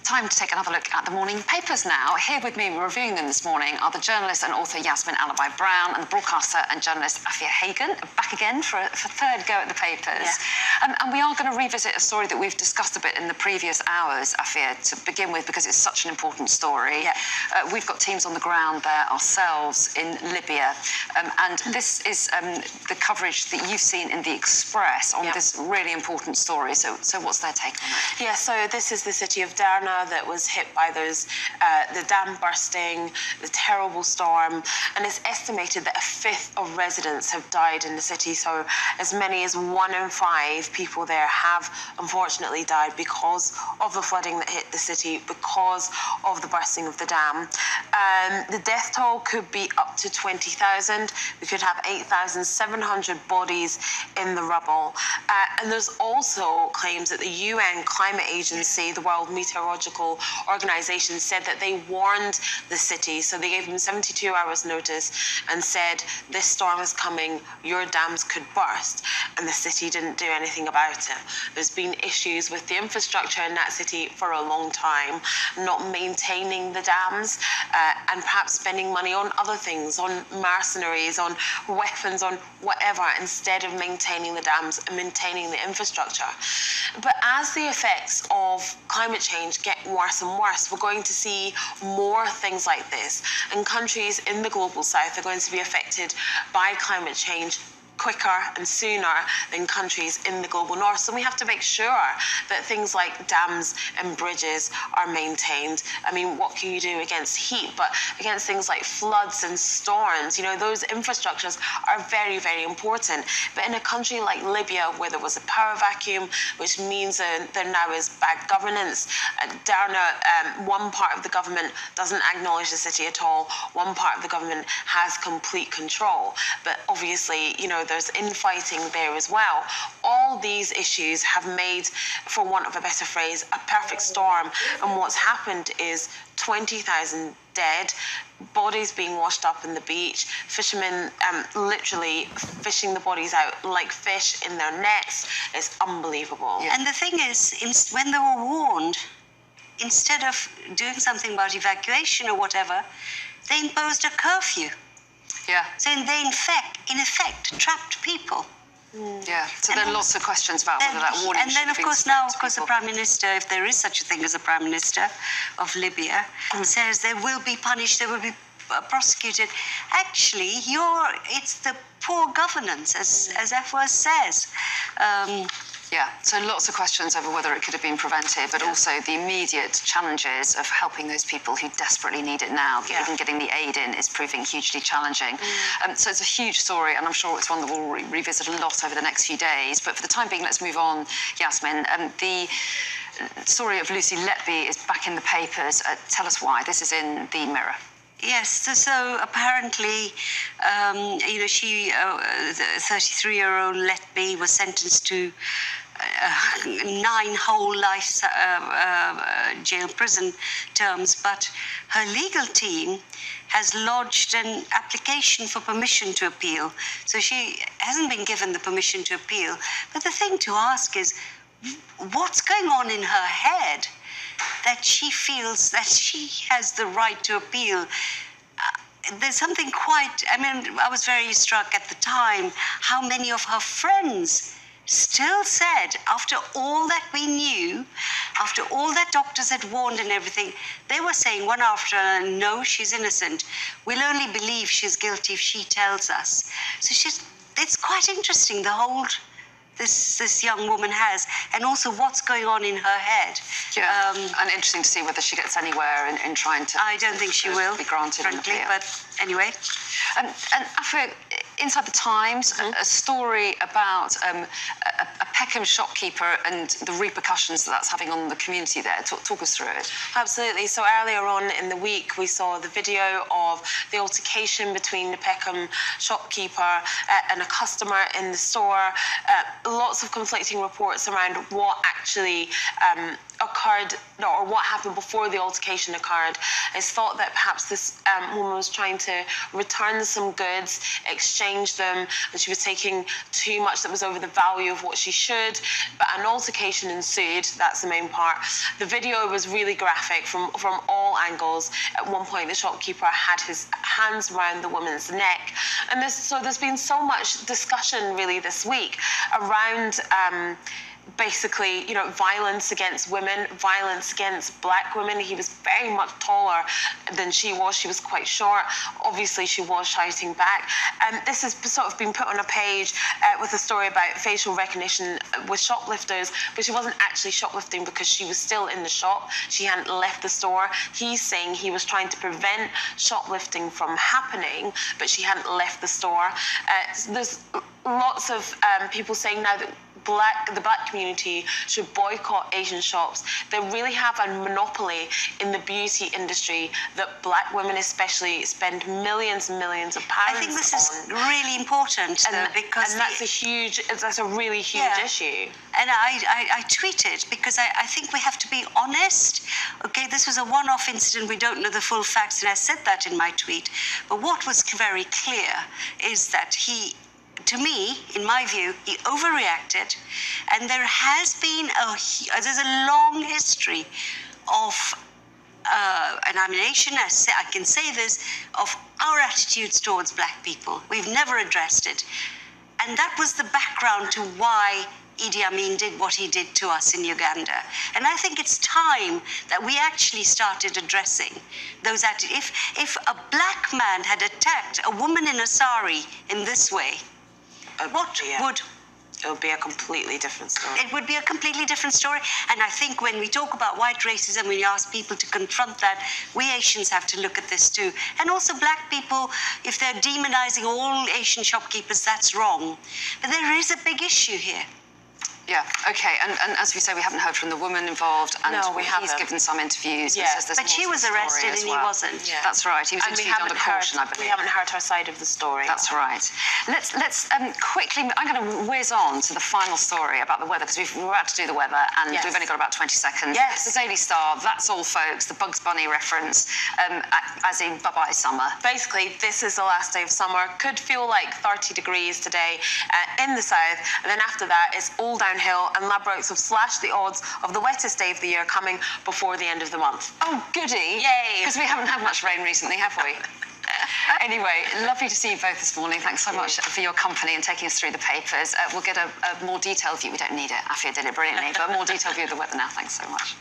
Time to take another look at the morning papers now. Here with me reviewing them this morning are the journalist and author Yasmin Alibhai-Brown and the broadcaster and journalist Afia Hagan, back again for a third go at the papers. Yeah. And we are going to revisit a story that we've discussed a bit in the previous hours, Afia, to begin with, because it's such an important story. Yeah. We've got teams on the ground there ourselves in Libya, and this is the coverage that you've seen in The Express on this really important story. So what's their take on it? Yeah, so this is the city of Derna that was hit by those, the dam bursting, the terrible storm, and it's estimated that a fifth of residents have died in the city. So as many as 1 in 5 people there have unfortunately died because of the flooding that hit the city, because of the bursting of the dam. The death toll could be up to 20,000. We could have 8,700 bodies in the rubble. And there's also claims that the UN Climate Agency, the World Meteorological Organization, said that they warned the city. So they gave them 72 hours notice and said, this storm is coming, your dams could burst. And the city didn't do anything about it. There's been issues with the infrastructure in that city for a long time, not maintaining the dams and perhaps spending money on other things, on mercenaries, on weapons, on whatever, instead of maintaining the dams and maintaining the infrastructure. But as the effects of climate change get worse and worse, we're going to see more things like this. And countries in the global south are going to be affected by climate change quicker and sooner than countries in the global north. So we have to make sure that things like dams and bridges are maintained. I mean, what can you do against heat? But against things like floods and storms, you know, those infrastructures are very, very important. But in a country like Libya, where there was a power vacuum, which means there now is bad governance, Derna, one part of the government doesn't acknowledge the city at all. One part of the government has complete control. But obviously, you know, there's infighting there as well. All these issues have made, for want of a better phrase, a perfect storm. And what's happened is 20,000 dead, bodies being washed up in the beach, fishermen literally fishing the bodies out like fish in their nets. It's unbelievable. Yeah. And the thing is, when they were warned, instead of doing something about evacuation or whatever, they imposed a curfew. Yeah. So they, in effect, trapped people. Yeah. So there are lots of questions about whether that warning should be. And then, of course, now, of course, the Prime Minister, if there is such a thing as a Prime Minister of Libya, says they will be punished, they will be prosecuted. Actually, it's the poor governance, as Afua says. Yeah, so lots of questions over whether it could have been prevented, but also the immediate challenges of helping those people who desperately need it now. Even getting the aid in is proving hugely challenging. So it's a huge story, and I'm sure it's one that we'll revisit a lot over the next few days. But for the time being, let's move on, Yasmin. The story of Lucy Letby is back in the papers. Tell us why. This is in the Mirror. Yes, so apparently, you know, she, the 33-year-old Letby was sentenced to 9 whole life jail prison terms, but her legal team has lodged an application for permission to appeal. So she hasn't been given the permission to appeal. But the thing to ask is, what's going on in her head that she feels that she has the right to appeal? There's something quite, I mean, I was very struck at the time how many of her friends still said, after all that we knew, after all that doctors had warned and everything, they were saying one after another, no, she's innocent. We'll only believe she's guilty if she tells us. So it's quite interesting, the whole this young woman has, and also what's going on in her head. Yeah, and interesting to see whether she gets anywhere in trying to... I don't think she will, be granted, frankly, but anyway. And Afua, inside the Times, a story about a Peckham shopkeeper and the repercussions that's having on the community there. Talk us through it. Absolutely. So earlier on in the week, we saw the video of the altercation between the Peckham shopkeeper and a customer in the store. Lots of conflicting reports around what actually occurred, or what happened before the altercation occurred. It's thought that perhaps this woman was trying to return some goods, exchange them, and she was taking too much that was over the value of what she should. But an altercation ensued. That's the main part. The video was really graphic from all angles. At one point, the shopkeeper had his hands around the woman's neck, and there's been so much discussion really this week around basically, you know, violence against women, violence against black women. He was very much taller than she was. She was quite short. Obviously, she was shouting back. This has sort of been put on a page with a story about facial recognition with shoplifters, but she wasn't actually shoplifting because she was still in the shop. She hadn't left the store. He's saying he was trying to prevent shoplifting from happening, but she hadn't left the store. There's lots of people saying now that the black community should boycott Asian shops. They really have a monopoly in the beauty industry that black women especially spend millions and millions of pounds on. I think this is really important, because that's a really huge issue. And I tweeted because I think we have to be honest. Okay, this was a one-off incident. We don't know the full facts, and I said that in my tweet. But what was very clear is that to me, in my view, he overreacted, and there has been there's a long history of, and I'm an Asian, I can say this, of our attitudes towards black people. We've never addressed it. And that was the background to why Idi Amin did what he did to us in Uganda. And I think it's time that we actually started addressing those attitudes. If a black man had attacked a woman in a sari in this way, it would be a completely different story. It would be a completely different story. And I think when we talk about white racism, we ask people to confront that, we Asians have to look at this too. And also black people, if they're demonizing all Asian shopkeepers, that's wrong. But there is a big issue here. Yeah, okay, and as we say, we haven't heard from the woman involved, and he's given some interviews. But she was arrested and he wasn't. Yeah. That's right, he was interviewed under caution, I believe. We haven't heard her side of the story. That's right. Let's quickly, I'm going to whiz on to the final story about the weather, because we're about to do the weather, and we've only got about 20 seconds. Yes. The Daily Star, that's all, folks, the Bugs Bunny reference, as in bye-bye summer. Basically, this is the last day of summer. Could feel like 30 degrees today in the south, and then after that, it's all downhill, and Ladbrokes have slashed the odds of the wettest day of the year coming before the end of the month. Oh, goody. Yay. Because we haven't had much rain recently, have we? Anyway, lovely to see you both this morning. Thanks so much for your company and taking us through the papers. We'll get a more detailed view. We don't need it. Afia did it brilliantly, but a more detailed view of the weather now. Thanks so much.